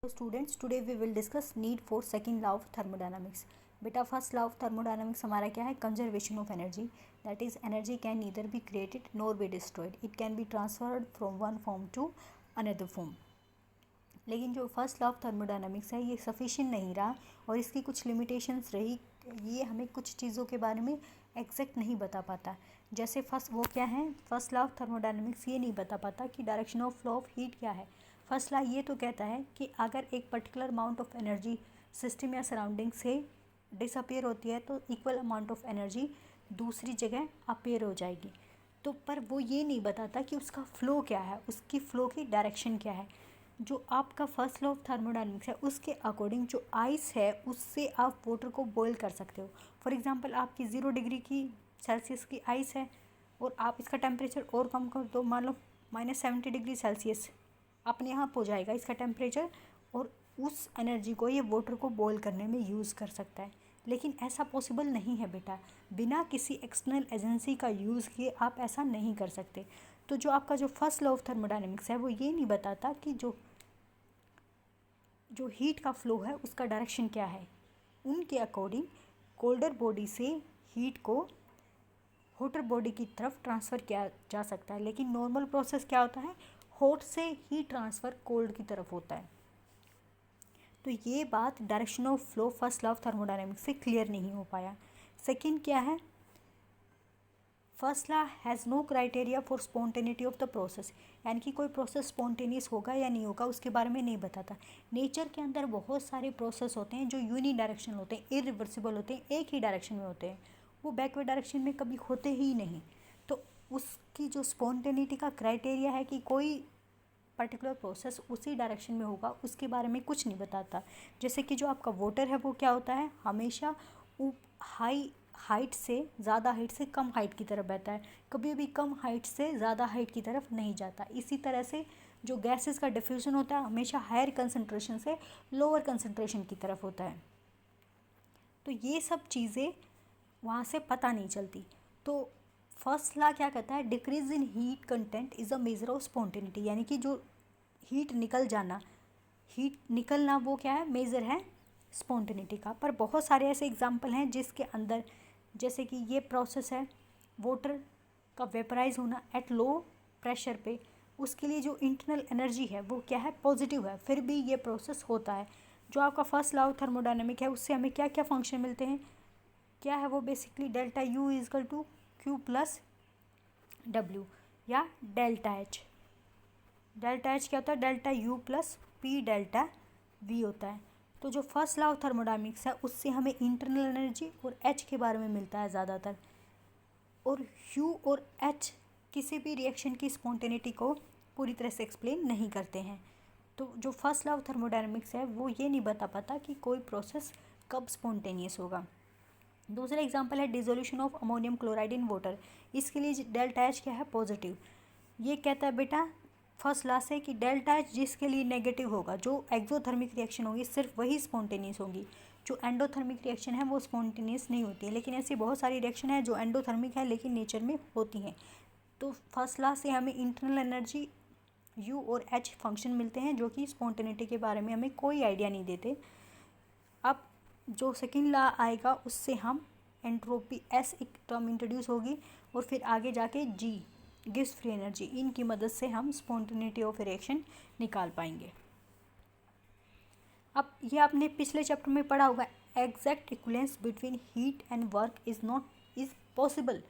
So students, today we will discuss need for second law of thermodynamics. बेटा first law of thermodynamics हमारा क्या है? Conservation of energy. That is energy can neither be created nor be destroyed. It can be transferred from one form to another form. लेकिन जो first law of thermodynamics है ये sufficient नहीं रहा और इसकी कुछ लिमिटेशंस रही. ये हमें कुछ चीज़ों के बारे में एग्जैक्ट नहीं बता पाता. जैसे फर्स्ट वो क्या है? फर्स्ट लॉ ऑफ थर्मोडायनामिक्स ये नहीं बता पाता कि direction of flow of heat क्या है. फर्स्ट लॉ ये तो कहता है कि अगर एक particular amount of energy system या सराउंडिंग से डिसअपियर होती है तो इक्वल अमाउंट ऑफ एनर्जी दूसरी जगह अपेयर हो जाएगी. तो पर वो ये नहीं बताता कि उसका फ़्लो क्या है, उसकी फ़्लो की डायरेक्शन क्या है. जो आपका फर्स्ट लॉ ऑफ थर्मोडायनामिक्स है उसके अकॉर्डिंग जो आइस है उससे आप वाटर को बॉयल कर सकते हो. फॉर एग्जांपल आपकी 0 डिग्री की सेल्सियस की आइस है और आप इसका टेम्परेचर और कम कर दो, मान लो -70 डिग्री सेल्सियस, अपने आप हो जाएगा इसका टेम्परेचर और उस एनर्जी को ये वाटर को बॉयल करने में यूज़ कर सकता है. लेकिन ऐसा पॉसिबल नहीं है बेटा. बिना किसी एक्सटर्नल एजेंसी का यूज़ किए आप ऐसा नहीं कर सकते. तो जो आपका जो फर्स्ट लॉ ऑफ थर्मोडायनामिक्स है वो ये नहीं बताता कि जो हीट का फ्लो है उसका डायरेक्शन क्या है. उनके अकॉर्डिंग कोल्डर बॉडी से हीट को हॉटर बॉडी की तरफ ट्रांसफ़र किया जा सकता है. लेकिन नॉर्मल प्रोसेस क्या होता है? हॉट से हीट ट्रांसफ़र कोल्ड की तरफ होता है. तो ये बात direction of flow first law of thermodynamics से क्लियर नहीं हो पाया. सेकंड क्या है? First law has no criteria for spontaneity of the process. यानी कि कोई प्रोसेस स्पॉन्टेनियस होगा या नहीं होगा उसके बारे में नहीं बताता. नेचर के अंदर बहुत सारे प्रोसेस होते हैं जो यूनी डायरेक्शनल होते हैं, इरिवर्सिबल होते हैं, एक ही डायरेक्शन में होते हैं. वो बैकवर्ड डायरेक्शन में कभी होते ही नहीं. तो उसकी जो स्पॉन्टेनिटी का क्राइटेरिया है कि कोई पर्टिकुलर प्रोसेस उसी डायरेक्शन में होगा उसके बारे में कुछ नहीं बताता. जैसे कि जो आपका वाटर है वो क्या होता है? हमेशा हाई हाइट से ज़्यादा हाइट से कम हाइट की तरफ बहता है, कभी भी कम हाइट से ज़्यादा हाइट की तरफ नहीं जाता. इसी तरह से जो गैसेस का डिफ्यूज़न होता है हमेशा हायर कंसंट्रेशन से लोअर कंसंट्रेशन की तरफ होता है. तो ये सब चीज़ें वहाँ से पता नहीं चलती. तो फर्स्ट लॉ क्या कहता है? Decrease in heat content is a measure of spontaneity. यानी कि जो हीट निकलना वो क्या है? मेज़र है स्पॉन्टेनिटी का. पर बहुत सारे ऐसे एग्जाम्पल हैं जिसके अंदर, जैसे कि ये प्रोसेस है वाटर का वेपराइज होना एट लो प्रेशर पे, उसके लिए जो इंटरनल एनर्जी है वो क्या है? पॉजिटिव है, फिर भी ये प्रोसेस होता है. जो आपका फर्स्ट लॉ ऑफ थर्मोडायनेमिक है उससे हमें क्या क्या फंक्शन मिलते हैं? क्या है वो? Basically delta U is equal to Q plus W या डेल्टा एच. डेल्टा एच क्या होता है? Delta U plus P delta V होता है. तो जो फर्स्ट लॉ ऑफ थर्मोडायनामिक्स है उससे हमें इंटरनल एनर्जी और एच के बारे में मिलता है ज़्यादातर. और यू और एच किसी भी रिएक्शन की स्पॉन्टेनिटी को पूरी तरह से एक्सप्लेन नहीं करते हैं. तो जो फर्स्ट लॉ ऑफ थर्मोडायनामिक्स है वो ये नहीं बता पाता कि कोई प्रोसेस कब स्पॉन्टेनियस होगा. दूसरा एग्जांपल है dissolution of ammonium chloride in water. इसके लिए डेल्टा एच क्या है? पॉजिटिव. ये कहता है बेटा फर्स्ट लॉ से कि डेल्टा एच जिसके लिए नेगेटिव होगा, जो एक्सोथर्मिक रिएक्शन होगी सिर्फ वही स्पॉन्टेनियस होगी. जो एंडोथर्मिक रिएक्शन है वो स्पॉन्टेनियस नहीं होती है. लेकिन ऐसी बहुत सारी रिएक्शन है जो एंडोथर्मिक है लेकिन नेचर में होती हैं. तो फर्स्ट लॉ से हमें इंटरनल एनर्जी यू और एच फंक्शन मिलते हैं जो कि स्पॉन्टेनिटी के बारे में हमें कोई आइडिया नहीं देते. अब जो सेकेंड लॉ आएगा उससे हम एंट्रोपी एस एक टर्म इंट्रोड्यूस होगी और फिर आगे जाके जी गिव्स फ्री एनर्जी. इनकी मदद से हम स्पॉन्टेनिटी ऑफ रिएक्शन निकाल पाएंगे. अब ये आपने पिछले चैप्टर में पढ़ा होगा, exact equivalence between heat and work is possible.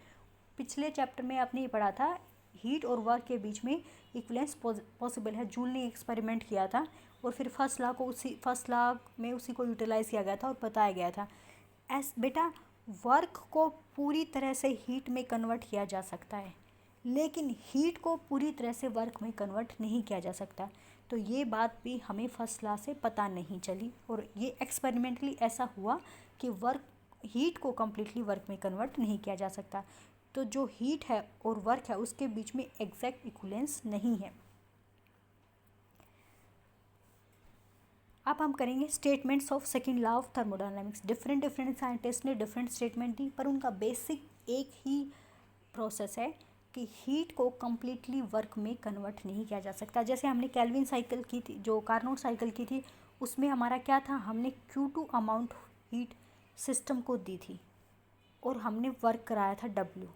पिछले चैप्टर में आपने ये पढ़ा था हीट और वर्क के बीच में इक्विवेलेंस पॉसिबल है. जूल ने एक्सपेरिमेंट किया था और फिर फर्स्ट लॉ में उसी को यूटिलाइज़ किया गया था और बताया गया था. बेटा वर्क को पूरी तरह से हीट में कन्वर्ट किया जा सकता है लेकिन हीट को पूरी तरह से वर्क में कन्वर्ट नहीं किया जा सकता. तो ये बात भी हमें फर्स्ट लॉ से पता नहीं चली और ये एक्सपेरिमेंटली ऐसा हुआ कि हीट को कम्प्लीटली वर्क में कन्वर्ट नहीं किया जा सकता. तो जो हीट है और वर्क है उसके बीच में एग्जैक्ट इक्विवेलेंस नहीं है. अब हम करेंगे statements of second law of thermodynamics. Different scientist ने डिफरेंट स्टेटमेंट दी पर उनका बेसिक एक ही प्रोसेस है कि हीट को कम्प्लीटली वर्क में कन्वर्ट नहीं किया जा सकता। जैसे हमने केल्विन साइकिल की थी, जो कार्नोट साइकिल की थी, उसमें हमारा क्या था, हमने Q2 अमाउंट हीट सिस्टम को दी थी और हमने वर्क कराया था W,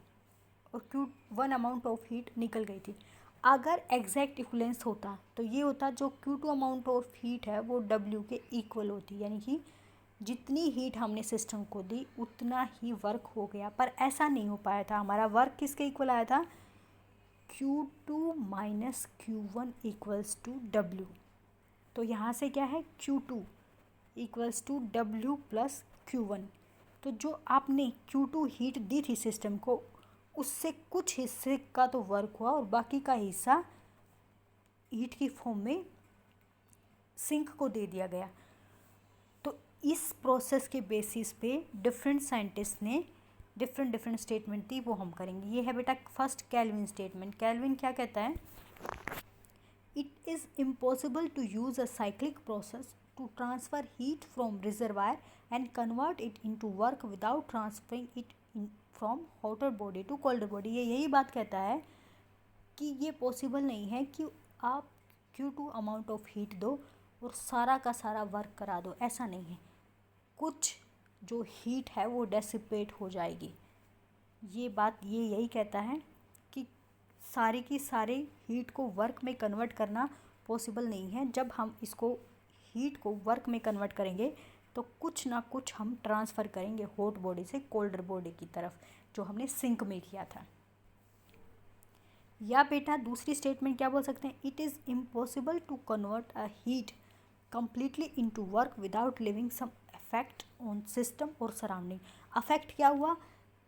और Q1 अमाउंट ऑफ हीट निकल गई थी। अगर एग्जैक्ट इक्वलेंस होता तो ये होता, जो Q2 अमाउंट ऑफ हीट है वो W के इक्वल होती, यानी कि जितनी हीट हमने सिस्टम को दी उतना ही वर्क हो गया, पर ऐसा नहीं हो पाया था। हमारा वर्क किसके इक्वल आया था, Q2 minus Q1 equals to W। तो यहाँ से क्या है, Q2 equals to W plus Q1। तो जो आपने Q2 हीट दी थी सिस्टम को, उससे कुछ हिस्से का तो वर्क हुआ और बाकी का हिस्सा हीट की फॉर्म में सिंक को दे दिया गया। तो इस प्रोसेस के बेसिस पे डिफरेंट साइंटिस्ट ने डिफरेंट स्टेटमेंट दी, वो हम करेंगे। ये है बेटा फर्स्ट केल्विन स्टेटमेंट। केल्विन क्या कहता है, it is impossible to use a cyclic process to transfer heat from reservoir and convert it into work without transferring it from hotter body to colder body. ये यही बात कहता है कि ये पॉसिबल नहीं है कि आप Q2 अमाउंट ऑफ हीट दो और सारा का सारा वर्क करा दो, ऐसा नहीं है। कुछ जो हीट है वो डेसिपेट हो जाएगी। ये बात ये यही कहता है कि सारी की सारी हीट को वर्क में कन्वर्ट करना पॉसिबल नहीं है। जब हम इसको हीट को वर्क में कन्वर्ट करेंगे तो कुछ ना कुछ हम ट्रांसफ़र करेंगे हॉट बॉडी से कोल्डर बॉडी की तरफ, जो हमने सिंक में किया था। या बेटा दूसरी स्टेटमेंट क्या बोल सकते हैं, it is impossible to convert a heat completely into work without living some effect on system और सराउंडिंग। अफेक्ट क्या हुआ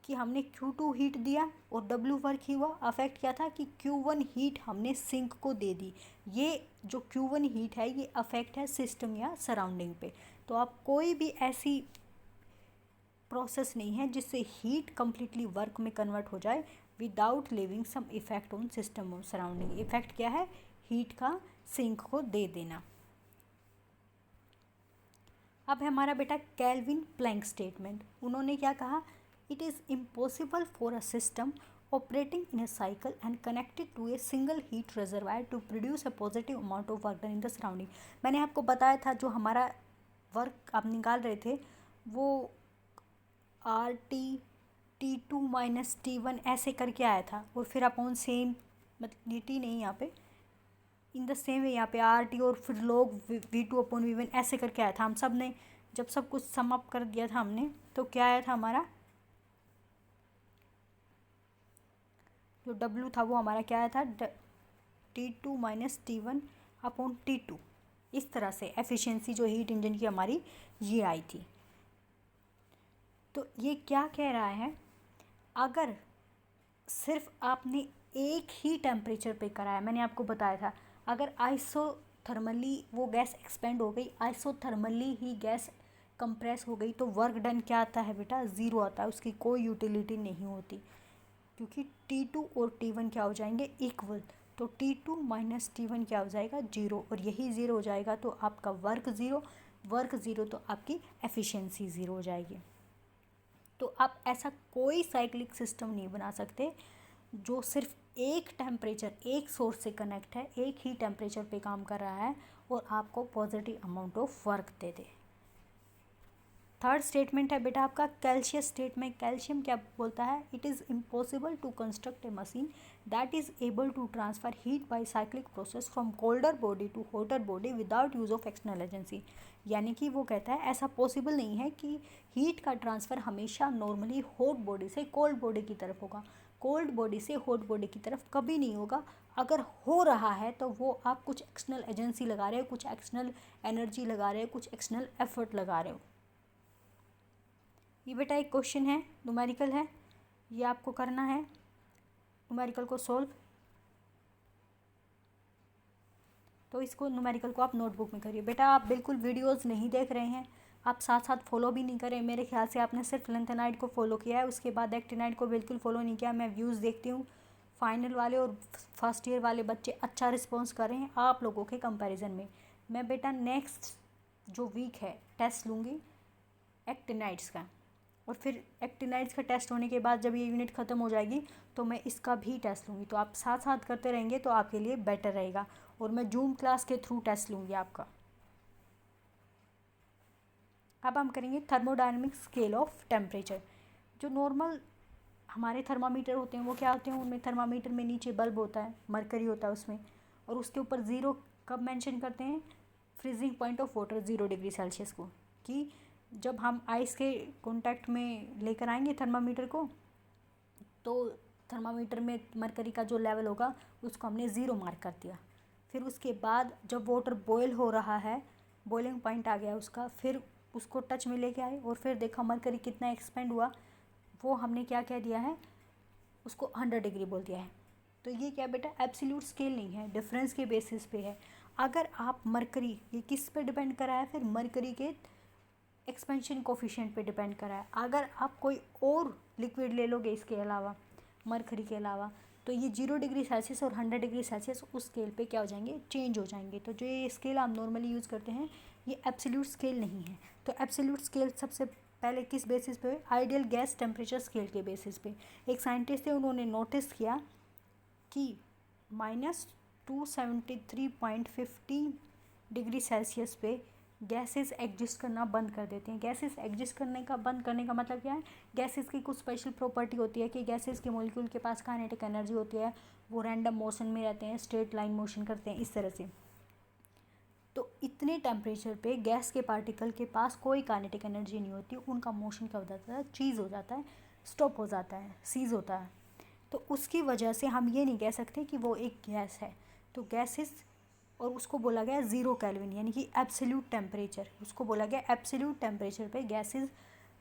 कि हमने Q2 हीट दिया और W वर्क ही हुआ। अफेक्ट क्या था कि Q1 हीट हमने सिंक को दे दी। ये जो Q1 हीट है ये अफेक्ट है सिस्टम या सराउंडिंग पे। तो आप कोई भी ऐसी प्रोसेस नहीं है जिससे हीट कम्प्लीटली वर्क में कन्वर्ट हो जाए without living some effect on system और सराउंडिंग। इफेक्ट क्या है, हीट का सिंक को दे देना। अब है हमारा बेटा केल्विन प्लैंक स्टेटमेंट। उन्होंने क्या कहा, it is impossible for a system operating in a cycle and connected to a single heat reservoir to produce a positive amount of work done in the surrounding. मैंने आपको बताया था जो हमारा work आप निकाल रहे थे वो T2 माइनस T1 ऐसे करके आया था, और फिर अपॉन सेम, मतलब T नहीं, यहाँ पे इन द सेम वे यहाँ पे RT और फिर log V2 अपॉन V1 ऐसे करके आया था। हम सब ने जब सब कुछ सम अप कर दिया था हमने, तो क्या आया था, हमारा जो W था वो हमारा क्या आया था, T2 minus T1 upon T2। इस तरह से एफिशिएंसी जो हीट इंजन की हमारी ये आई थी। तो ये क्या कह रहा है, अगर सिर्फ आपने एक ही टेम्परेचर पे कराया, मैंने आपको बताया था अगर आइसोथर्मली वो गैस एक्सपेंड हो गई, आइसोथर्मली ही गैस कंप्रेस हो गई, तो वर्क डन क्या आता है बेटा, ज़ीरो आता है, उसकी कोई यूटिलिटी नहीं होती, क्योंकि T2 और T1 क्या हो जाएंगे, इक्वल। तो T2 माइनस T1 क्या हो जाएगा, जीरो, और यही ज़ीरो हो जाएगा तो आपका वर्क ज़ीरो तो आपकी एफिशिएंसी ज़ीरो हो जाएगी। तो आप ऐसा कोई साइक्लिक सिस्टम नहीं बना सकते जो सिर्फ एक टेम्परेचर, एक सोर्स से कनेक्ट है, एक ही टेम्परेचर पे काम कर रहा है और आपको पॉजिटिव अमाउंट ऑफ वर्क दे दे। थर्ड स्टेटमेंट है बेटा आपका कैल्शियम स्टेटमेंट। कैल्शियम क्या बोलता है, it is impossible to construct a machine that is able to transfer heat by cyclic process from colder body to hotter body without use of external agency. यानी कि वो कहता है ऐसा पॉसिबल नहीं है कि हीट का ट्रांसफ़र हमेशा नॉर्मली हॉट बॉडी से कोल्ड बॉडी की तरफ होगा, कोल्ड बॉडी से हॉट बॉडी की तरफ कभी नहीं होगा। अगर हो रहा है तो वो आप कुछ एक्सटर्नल एजेंसी लगा रहे हो, कुछ एक्सटर्नल एनर्जी लगा रहे हो, कुछ एक्सटर्नल एफर्ट लगा रहे हो। ये बेटा एक क्वेश्चन है, न्यूमेरिकल है, ये आपको करना है, न्यूमेरिकल को सॉल्व। तो इसको न्यूमेरिकल को आप नोटबुक में करिए। बेटा आप बिल्कुल वीडियोस नहीं देख रहे हैं, आप साथ साथ फॉलो भी नहीं करें। मेरे ख्याल से आपने सिर्फ लेंथेनाइड को फॉलो किया है, उसके बाद एक्टिनाइड को बिल्कुल फॉलो नहीं किया। मैं व्यूज़ देखती हूँ, फाइनल वाले और फर्स्ट ईयर वाले बच्चे अच्छा रिस्पॉन्स कर रहे हैं आप लोगों के कंपैरिजन में। मैं बेटा नेक्स्ट जो वीक है टेस्ट लूँगी एक्टिनाइड्स का, और फिर एक्टिनाइड्स का टेस्ट होने के बाद जब ये यूनिट ख़त्म हो जाएगी तो मैं इसका भी टेस्ट लूँगी। तो आप साथ साथ करते रहेंगे तो आपके लिए बेटर रहेगा, और मैं जूम क्लास के थ्रू टेस्ट लूँगी आपका। अब हम करेंगे थर्मोडायनेमिक स्केल ऑफ टेम्परेचर। जो नॉर्मल हमारे थर्मामीटर होते हैं वो क्या होते हैं, उनमें थर्मामीटर में नीचे बल्ब होता है, मरकरी होता है उसमें, और उसके ऊपर ज़ीरो कब मेंशन करते हैं, freezing point of water 0 degree Celsius को, कि जब हम आइस के कांटेक्ट में लेकर आएंगे थर्मामीटर को तो थर्मामीटर में मरकरी का जो लेवल होगा उसको हमने ज़ीरो मार्क कर दिया। फिर उसके बाद जब वाटर बॉयल हो रहा है, बॉइलिंग पॉइंट आ गया उसका, फिर उसको टच में लेके आए और फिर देखा मरकरी कितना एक्सपेंड हुआ, वो हमने क्या कह दिया है, उसको 100 डिग्री बोल दिया है। तो ये क्या बेटा, एब्सोल्यूट स्केल नहीं है, डिफरेंस के बेसिस पे है। अगर आप मरकरी, ये किस पे डिपेंड करा है, फिर मरकरी के एक्सपेंशन कोफिशिएंट पे डिपेंड करा है। अगर आप कोई और लिक्विड ले लोगे इसके अलावा, मरकरी के अलावा, तो ये 0 डिग्री सेल्सियस और 100 डिग्री सेल्सियस उस स्केल पे क्या हो जाएंगे, चेंज हो जाएंगे। तो जो ये स्केल हम नॉर्मली यूज़ करते हैं ये एब्सोल्यूट स्केल नहीं है। तो एब्सोल्यूट स्केल सबसे पहले किस बेसिस पे, आइडियल गैस टेम्परेचर स्केल के बेसिस पे। एक साइंटिस्ट थे, उन्होंने नोटिस किया कि -273.15 डिग्री सेल्सियस पे गैसेस एग्जिस्ट करना बंद कर देते हैं। गैसेस एग्जिस्ट करने का बंद करने का मतलब क्या है, गैसेस की कुछ स्पेशल प्रॉपर्टी होती है कि गैसेस के मॉलिक्यूल के पास काइनेटिक एनर्जी होती है, वो रैंडम मोशन में रहते हैं, स्ट्रेट लाइन मोशन करते हैं, इस तरह से। तो इतने टेम्परेचर पे गैस के पार्टिकल के पास कोई काइनेटिक एनर्जी नहीं होती, उनका मोशन क्या हो जाता है, चीज़ हो जाता है, स्टॉप हो जाता है, सीज होता है। तो उसकी वजह से हम ये नहीं कह सकते कि वो एक गैस है। तो गैसेस, और उसको बोला गया 0 केल्विन, यानी कि एब्सोल्यूट टेम्परेचर, उसको बोला गया एब्सोल्यूट टेम्परेचर पे गैसेस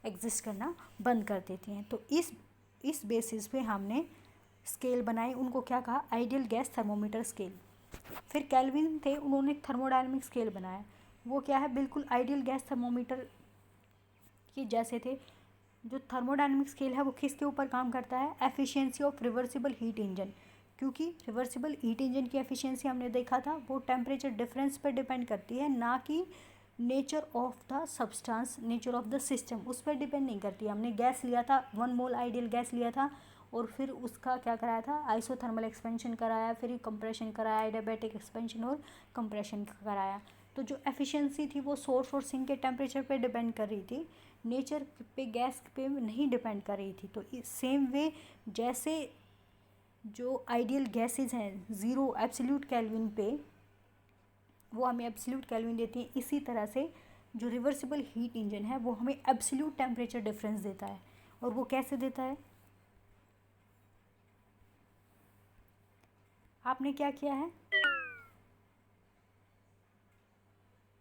एग्जिस्ट करना बंद कर देती हैं। तो इस बेसिस पे हमने स्केल बनाई, उनको क्या कहा, आइडियल गैस थर्मोमीटर स्केल। फिर केल्विन थे, उन्होंने थर्मोडायनेमिक स्केल बनाया। वो क्या है, बिल्कुल आइडियल गैस थर्मोमीटर के जैसे थे। जो थर्मोडायनेमिक स्केल है वो किसके ऊपर काम करता है, efficiency of reversible heat engine. क्योंकि रिवर्सिबल हीट इंजन की एफिशिएंसी हमने देखा था वो टेम्परेचर डिफरेंस पर डिपेंड करती है, ना कि nature of the substance, nature of the system, उस पर डिपेंड नहीं करती। हमने गैस लिया था, 1 मोल आइडियल गैस लिया था, और फिर उसका क्या कराया था, आइसोथर्मल एक्सपेंशन कराया, फिर कंप्रेशन कराया, एडियाबैटिक एक्सपेंशन और कंप्रेशन कराया। तो जो एफिशिएंसी थी वो सोर्स और सिंक के टेम्परेचर पे डिपेंड कर रही थी, नेचर पे, गैस पे नहीं डिपेंड कर रही थी। तो सेम वे जैसे जो आइडियल गैसेज हैं 0 एब्सोल्यूट केल्विन पे, वो हमें एब्सोल्यूट केल्विन देती हैं, इसी तरह से जो रिवर्सिबल हीट इंजन है वो हमें एब्सोल्यूट टेम्परेचर डिफरेंस देता है। और वो कैसे देता है, आपने क्या किया है,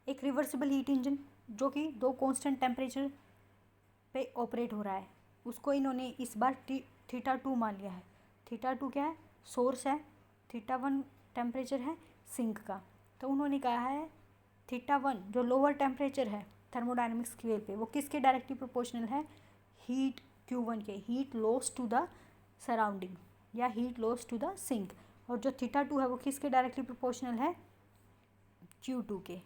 एक रिवर्सिबल हीट इंजन जो कि 2 कांस्टेंट टेम्परेचर पे ऑपरेट हो रहा है, उसको इन्होंने इस बार थीटा 2 मान लिया है। थीटा 2 क्या है, सोर्स है, थीटा 1 टेम्परेचर है सिंक का। तो उन्होंने कहा है थीटा 1 जो लोअर टेम्परेचर है थर्मोडायनेमिक स्केल पे, वो किसके डायरेक्टली प्रोपोर्शनल है, हीट Q1 के, heat loss to the surrounding या heat loss to the sink. और जो थीटा 2 है वो किसके डायरेक्टली प्रोपोर्शनल है, Q2 के।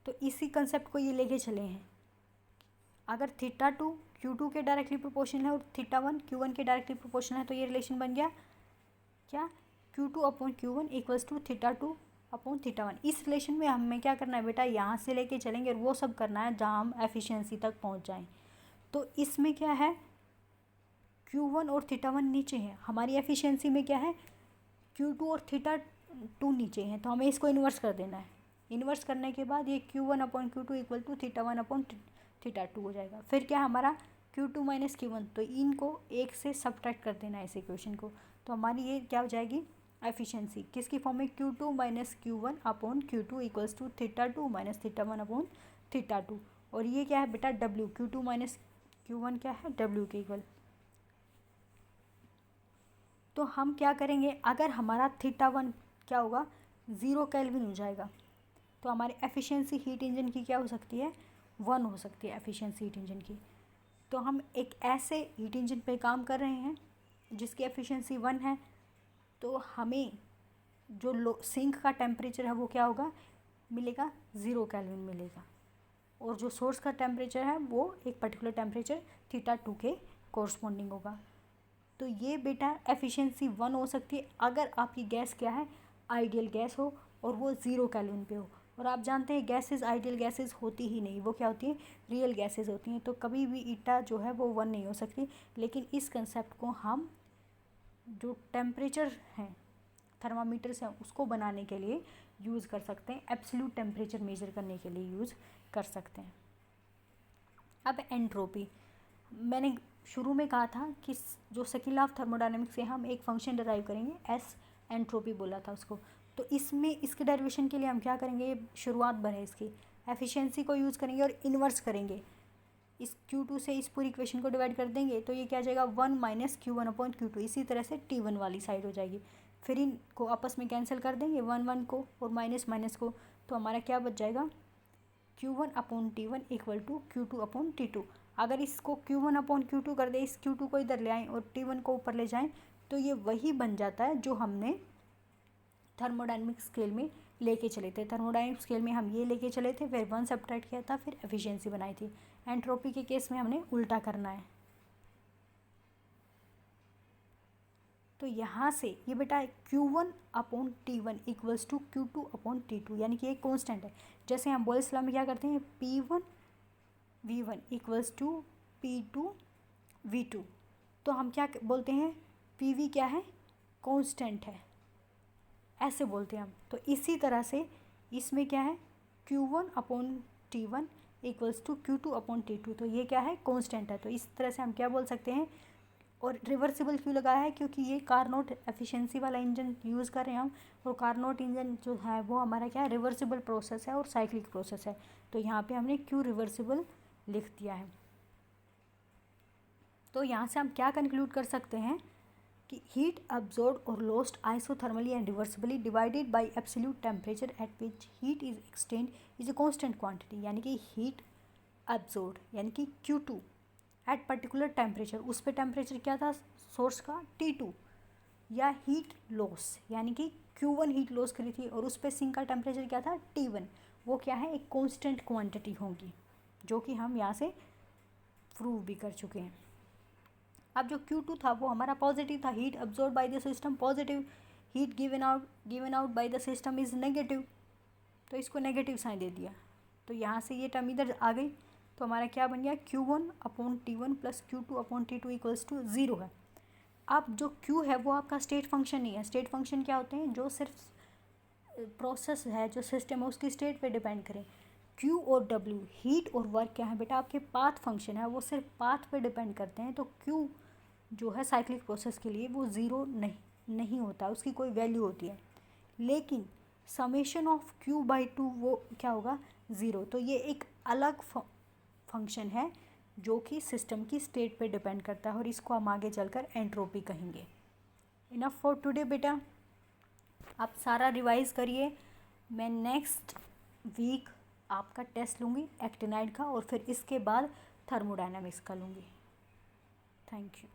तो इसी कंसेप्ट को ये लेके चले हैं, अगर थीटा 2 Q2 के डायरेक्टली प्रोपोर्शनल है और थीटा 1 Q1 के डायरेक्टली प्रोपोर्शनल है, तो ये रिलेशन बन गया क्या, Q2/Q1 इक्वल्स टू थीटा 2/थीटा 1। इस रिलेशन में हमें क्या करना है बेटा, यहाँ से लेके चलेंगे और वो सब करना है जहाँ हम एफिशिएंसी तक पहुँच जाएं। तो इसमें क्या है, Q1 और थीटा 1 नीचे हैं, हमारी एफिशिएंसी में क्या है, Q2 और थीटा 2 नीचे हैं, तो हमें इसको इन्वर्स कर देना है। इन्वर्स करने के बाद ये Q1/Q2 इक्वल टू थीटा 1/थीटा 2 हो जाएगा। फिर क्या हमारा Q2 माइनस Q1, तो इनको एक से सब्ट्रैक्ट कर देना है इस इक्वेशन को। तो हमारी ये क्या हो जाएगी, एफिशिएंसी किसकी फॉर्म में, Q2 minus Q1/Q2 equals to theta 2 minus theta 1/थीटा 2। और ये क्या है बेटा, W, Q2 माइनस Q1 क्या है, W के इक्वल। तो हम क्या करेंगे, अगर हमारा थीटा 1 क्या होगा, 0 केल्विन हो जाएगा, तो हमारी एफिशिएंसी हीट इंजन की क्या हो सकती है, 1 हो सकती है एफिशिएंसी हीट इंजन की। तो हम एक ऐसे हीट इंजन पे काम कर रहे हैं जिसकी एफिशिएंसी 1 है, तो हमें जो सिंक का टेम्परेचर है वो क्या होगा, मिलेगा 0 केल्विन मिलेगा। और जो सोर्स का टेम्परेचर है वो एक पर्टिकुलर टेम्परेचर θ2 के कोरस्पॉन्डिंग होगा। तो ये बेटा एफिशिएंसी 1 हो सकती है अगर आपकी गैस क्या है, आइडियल गैस हो और वो 0 केल्विन पे हो। और आप जानते हैं गैसेस आइडियल गैसेस होती ही नहीं, वो क्या होती है, रियल गैसेस होती हैं। तो कभी भी ईटा जो है वो 1 नहीं हो सकती। लेकिन इस कंसेप्ट को हम जो टेम्परेचर हैं थर्मामीटर से उसको बनाने के लिए यूज़ कर सकते हैं, एब्सोल्यूट टेम्परेचर मेजर करने के लिए यूज़ कर सकते हैं। अब एंट्रोपी, मैंने शुरू में कहा था कि जो सेकंड लॉ ऑफ थर्मोडायनेमिक्स से हम एक फंक्शन डिराइव करेंगे, एस एंट्रोपी बोला था उसको। तो इसमें इसके डेरिवेशन के लिए हम क्या करेंगे, शुरुआत भर है इसकी, एफिशिएंसी को यूज़ करेंगे और इन्वर्स करेंगे। इस Q2 से इस पूरी इक्वेशन को डिवाइड कर देंगे तो ये क्या आ जाएगा 1 माइनस Q1/Q2। इसी तरह से T1 वाली साइड हो जाएगी। फिर इनको आपस में कैंसिल कर देंगे 1 को और माइनस माइनस को, तो हमारा क्या बच जाएगा Q1/T1 इक्वल टू Q2/T2। अगर इसको Q1/Q2 कर दे, इस Q2 को इधर ले आएँ और T1 को ऊपर ले जाएँ तो ये वही बन जाता है जो हमने थर्मोडायनेमिक स्केल में लेके चले थे। थर्मोडायनेमिक स्केल में हम ये लेके चले थे, फिर 1 सब्ट्रैक्ट किया था, फिर एफिशिएंसी बनाई थी। एंट्रोपी के केस में हमने उल्टा करना है। तो यहाँ से ये बेटा Q1/T1 इक्वल्स टू Q2/T2, यानी कि एक कॉन्स्टेंट है। जैसे हम बॉयल्स लॉ में क्या करते हैं, P1V1 इक्वल्स टू P2V2। तो हम क्या बोलते हैं, PV क्या है, कॉन्स्टेंट है, ऐसे बोलते हैं हम। तो इसी तरह से इसमें क्या है, Q1/T1 इक्वल्स टू Q2/T2। तो ये क्या है, कांस्टेंट है। तो इस तरह से हम क्या बोल सकते हैं। और रिवर्सिबल क्यों लगाया है, क्योंकि ये कार्नोट एफिशिएंसी वाला इंजन यूज़ कर रहे हैं हम। और कार्नोट इंजन जो है वो हमारा क्या है, रिवर्सिबल प्रोसेस है और साइक्लिक प्रोसेस है। तो यहाँ पे हमने क्यू रिवर्सिबल लिख दिया है। तो यहाँ से हम क्या कंक्लूड कर सकते हैं कि हीट अब्जॉर्ब और lost isothermally and reversibly divided by absolute temperature at which heat is extend is a constant quantity. यानी कि हीट अब्जॉर्ब यानी कि Q2 एट पर्टिकुलर टेम्परेचर, उस पे टेम्परेचर क्या था सोर्स का T2, या हीट लॉस यानी कि Q1 हीट लॉस करी थी और उस पे सिंक का टेम्परेचर क्या था T1, वो क्या है, एक कांस्टेंट क्वांटिटी होगी, जो कि हम यहाँ से प्रूव भी कर चुके हैं। अब जो Q2 था वो हमारा पॉजिटिव था, heat absorb by the system positive, heat given out by the system is negative, तो इसको नेगेटिव साइन दे दिया। तो यहाँ से ये टर्म इधर आ गई, तो हमारा क्या बन गया, Q1/T1 plus Q2/T2 equals to 0 है। अब जो Q है वो आपका स्टेट फंक्शन नहीं है। स्टेट फंक्शन क्या होते हैं, जो सिर्फ प्रोसेस है, जो सिस्टम है उसकी स्टेट पे डिपेंड करें। Q और W हीट और वर्क क्या है बेटा, आपके पाथ फंक्शन है, वो सिर्फ पाथ पे डिपेंड करते हैं। तो Q जो है साइक्लिक प्रोसेस के लिए वो 0 नहीं होता, उसकी कोई वैल्यू होती है। लेकिन समेशन ऑफ Q/2 वो क्या होगा, 0। तो ये एक अलग फंक्शन है जो कि सिस्टम की स्टेट पे डिपेंड करता है, और इसको हम आगे चलकर एंट्रोपी कहेंगे। इनफ फॉर टुडे बेटा, आप सारा रिवाइज करिए। मैं नेक्स्ट वीक आपका टेस्ट लूँगी एक्टिनाइड का, और फिर इसके बाद थर्मोडायनामिक्स का लूँगी। Thank you.